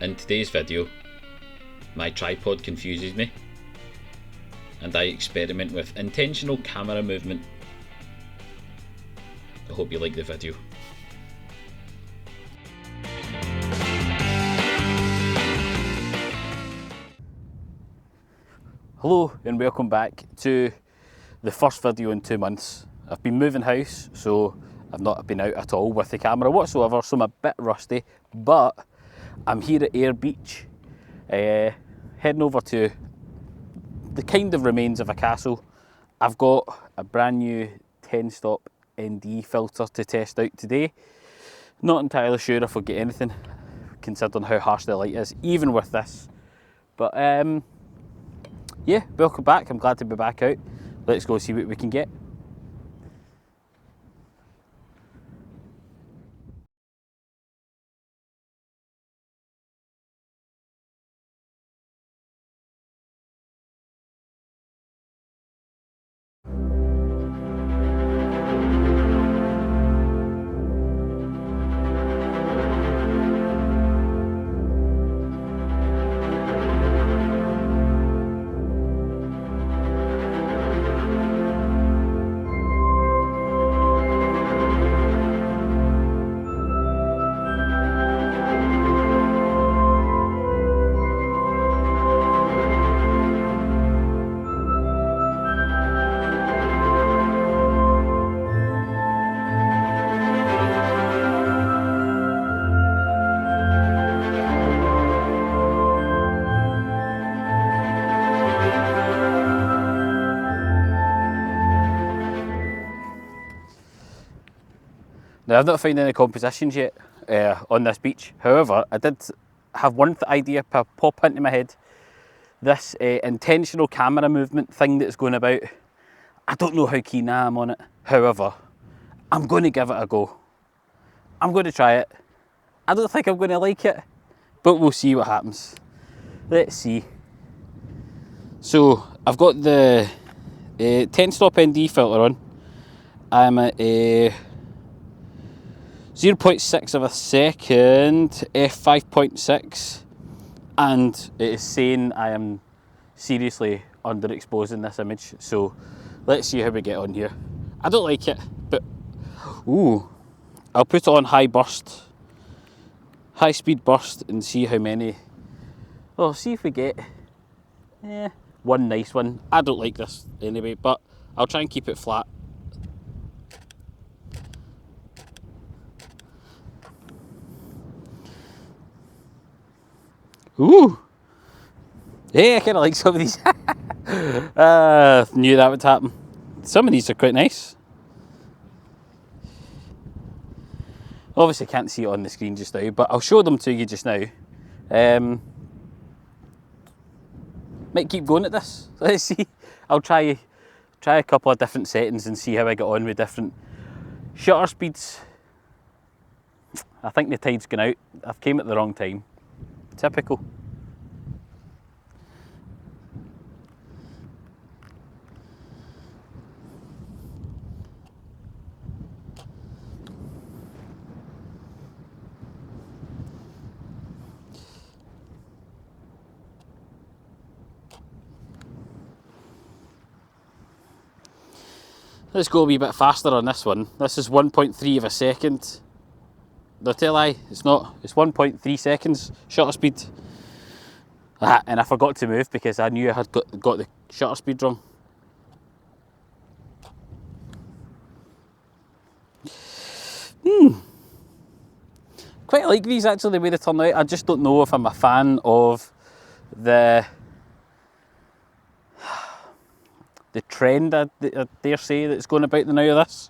In today's video, my tripod confuses me and I experiment with intentional camera movement. I hope you like the video. Hello and welcome back to the first video in 2 months. I've been moving house, so I've not been out at all with the camera whatsoever, so I'm a bit rusty, but I'm here at Ayr Beach, heading over to the kind of remains of a castle. I've got a brand new 10-stop ND filter to test out today. Not entirely sure if I'll get anything, considering how harsh the light is, even with this. But yeah, welcome back. I'm glad to be back out. Let's go see what we can get. Now, I've not found any compositions yet on this beach. However, I did have one idea pop into my head. This intentional camera movement thing that's going about. I don't know how keen I am on it. However, I'm going to give it a go. I'm going to try it. I don't think I'm going to like it, but we'll see what happens. Let's see. So, I've got the 10-stop ND filter on. I'm at a 0.6 of a second, f5.6, and it is saying I am seriously underexposing this image, so let's see how we get on here. I don't like it, but ooh, I'll put it on high speed burst and see how many. Oh, see if we get one nice one. I don't like this anyway, but I'll try and keep it flat. Ooh! Yeah, I kind of like some of these. Knew that would happen. Some of these are quite nice. Obviously can't see it on the screen just now, but I'll show them to you just now. Might keep going at this. Let's see. I'll try a couple of different settings and see how I get on with different shutter speeds. I think the tide's gone out. I've came at the wrong time. Typical. Let's go a wee bit faster on this one. This is 1.3 of a second. No, tell I, it's not. It's 1.3 seconds shutter speed. And I forgot to move because I knew I had got the shutter speed wrong. Quite like these actually, the way they turn out. I just don't know if I'm a fan of the trend, I dare say, that's going about the now of this.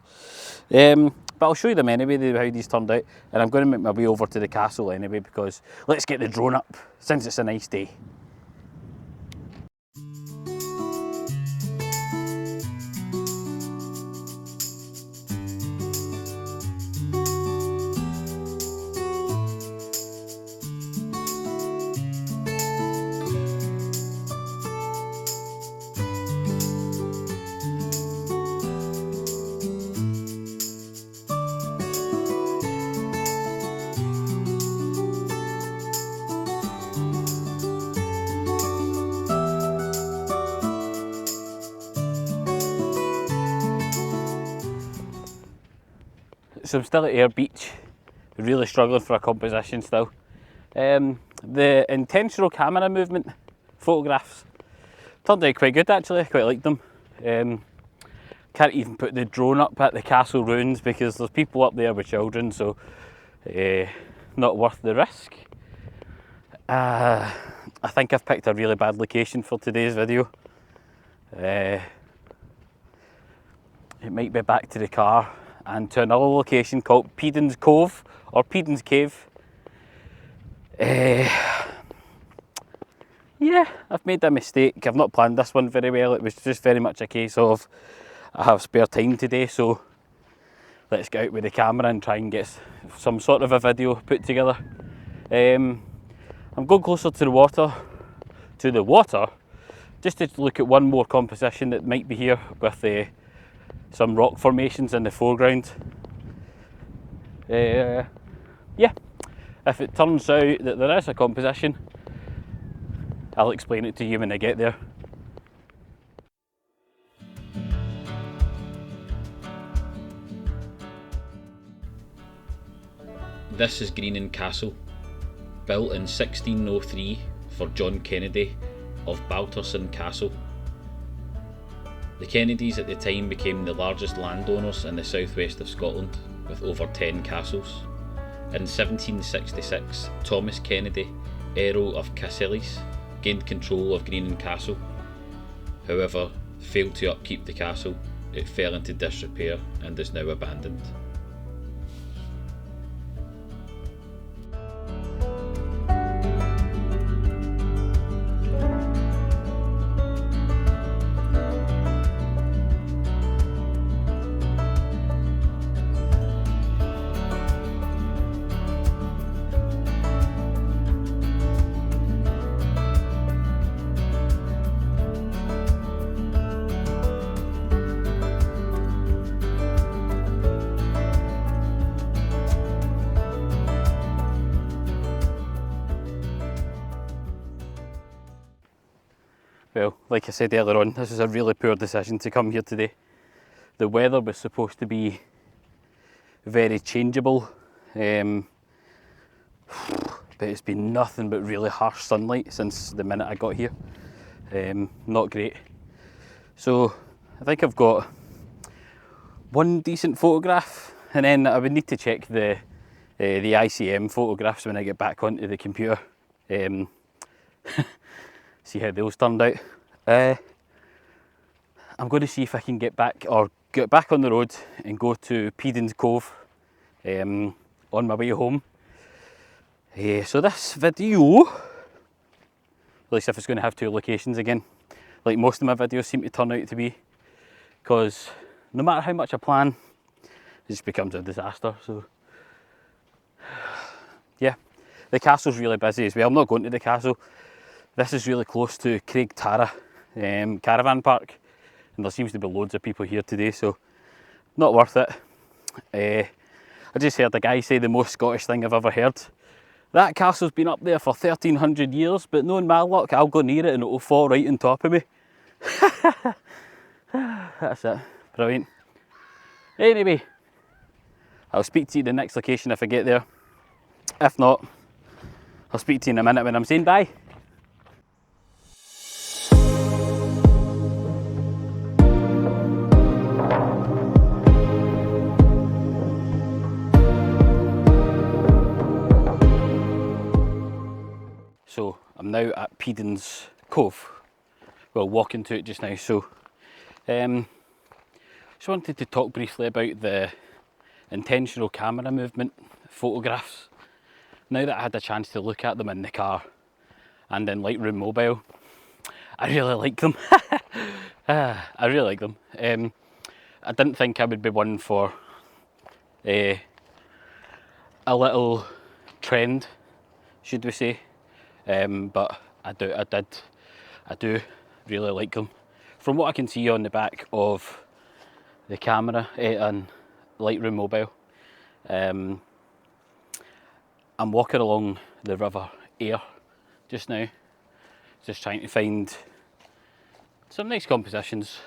But I'll show you them anyway, how these turned out. And I'm going to make my way over to the castle anyway, because let's get the drone up, since it's a nice day. so I'm still at Ayr Beach, really struggling for a composition still. The intentional camera movement photographs turned out quite good actually, I quite liked them. Can't even put the drone up at the castle ruins because there's people up there with children, so not worth the risk. I think I've picked a really bad location for today's video. It might be back to the car and to another location called Pedens Cove or Pedens Cove. Yeah, I've made a mistake. I've not planned this one very well. It was just very much a case of I have spare time today, so let's get out with the camera and try and get some sort of a video put together. I'm going closer to the water, just to look at one more composition that might be here with some rock formations in the foreground. Yeah, if it turns out that there is a composition, I'll explain it to you when I get there. This is Greenan Castle, built in 1603 for John Kennedy of Balterson Castle. The Kennedys at the time became the largest landowners in the southwest of Scotland, with over 10 castles. In 1766, Thomas Kennedy, Earl of Cassilis, gained control of Greenan Castle. However, failed to upkeep the castle. It fell into disrepair and is now abandoned. Well, like I said earlier on, this is a really poor decision to come here today. The weather was supposed to be very changeable, but it's been nothing but really harsh sunlight since the minute I got here. Not great. So I think I've got one decent photograph, and then I would need to check the ICM photographs when I get back onto the computer. See how those turned out. I'm going to see if I can get back on the road and go to Pedens Cove on my way home. So this video, at least if it's going to have two locations again, like most of my videos seem to turn out to be, because no matter how much I plan, it just becomes a disaster. So yeah, the castle's really busy as well. I'm not going to the castle. This is really close to Craig Tara caravan park, and there seems to be loads of people here today, so not worth it. I just heard a guy say the most Scottish thing I've ever heard. That castle's been up there for 1300 years, but knowing my luck, I'll go near it and it'll fall right on top of me. That's it. Brilliant. Anyway, I'll speak to you at the next location if I get there. If not, I'll speak to you in a minute when I'm saying bye. So I'm now at Pedens Cove. Well, walking to it just now. So just wanted to talk briefly about the intentional camera movement photographs. Now that I had a chance to look at them in the car and in Lightroom Mobile, I really like them. I really like them. I didn't think I would be one for a little trend, should we say. But I do really like them. From what I can see on the back of the camera and Lightroom Mobile, I'm walking along the river Ayr just now, just trying to find some nice compositions.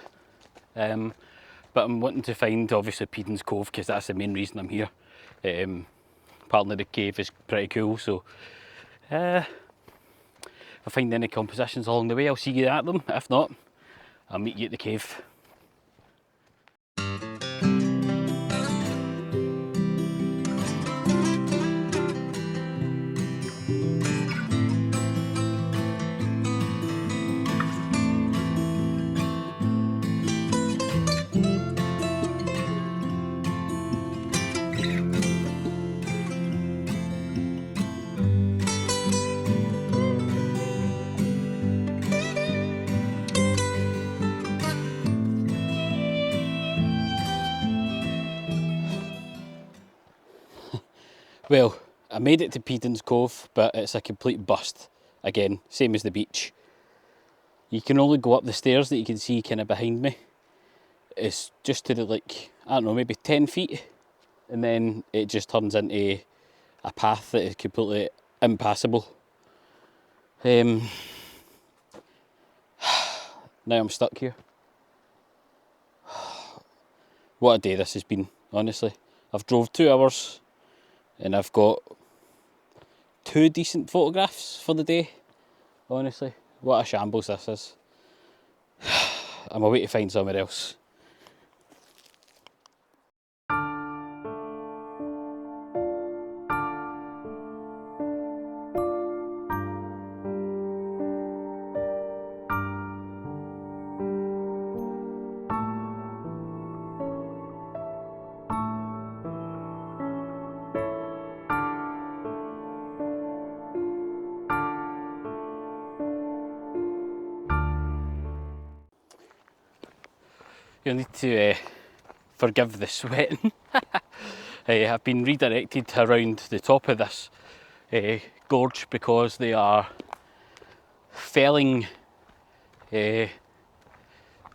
but I'm wanting to find obviously Pedens Cove because that's the main reason I'm here. Apparently the cave is pretty cool, so if I find any compositions along the way I'll see you at them. If not, I'll meet you at the cave. Well, I made it to Pedens Cove, but it's a complete bust. Again, same as the beach. You can only go up the stairs that you can see kind of behind me. It's just to the, like, I don't know, maybe 10 feet. And then it just turns into a path that is completely impassable. Now I'm stuck here. What a day this has been, honestly. I've drove 2 hours and I've got 2 decent photographs for the day. Honestly, what a shambles this is. I'm away to find somewhere else. You'll need to forgive the sweating. I've been redirected around the top of this gorge because they are felling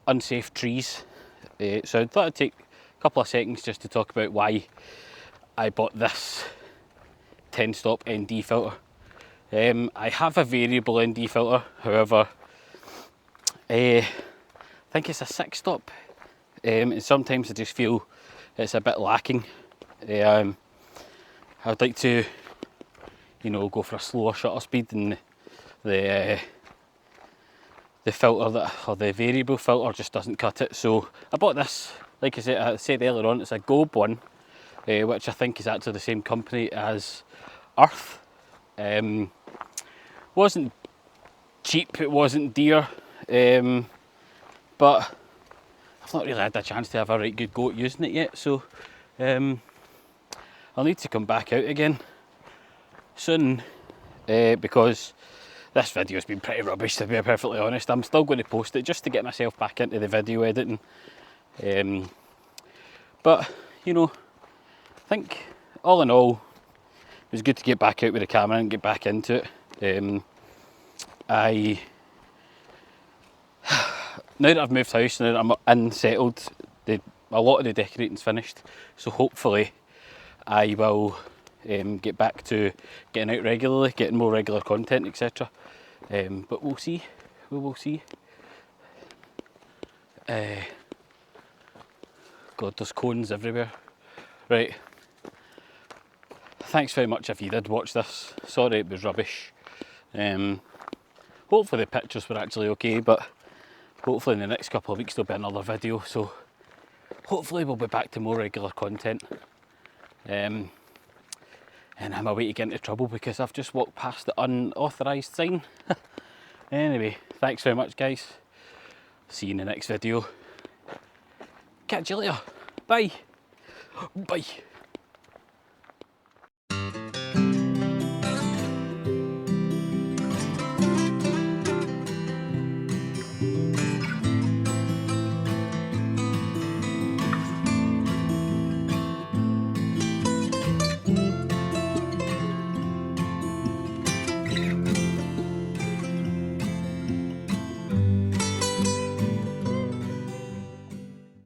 unsafe trees. So I thought I'd take a couple of seconds just to talk about why I bought this 10-stop ND filter. I have a variable ND filter, however, I think it's a 6-stop. And sometimes I just feel it's a bit lacking. I'd like to, you know, go for a slower shutter speed, and the filter that, or the variable filter, just doesn't cut it. So I bought this, like I said earlier on, it's a Gobe one, which I think is actually the same company as Earth. Wasn't cheap, it wasn't dear, but I've not really had a chance to have a right good go at using it yet, so I'll need to come back out again soon, because this video's been pretty rubbish, to be perfectly honest. I'm still going to post it just to get myself back into the video editing, but you know, I think all in all it was good to get back out with the camera and get back into it. Now that I've moved house, now that I'm unsettled, a lot of the decorating's finished, so hopefully I will get back to getting out regularly, getting more regular content, etc. But we'll see, we will see. God, there's cones everywhere. Right, thanks very much if you did watch this. Sorry it was rubbish. Hopefully the pictures were actually okay, but hopefully in the next couple of weeks there'll be another video, so hopefully we'll be back to more regular content. And I'm away to get into trouble because I've just walked past the unauthorised sign. Anyway, thanks very much guys. See you in the next video. Catch you later. Bye. Bye.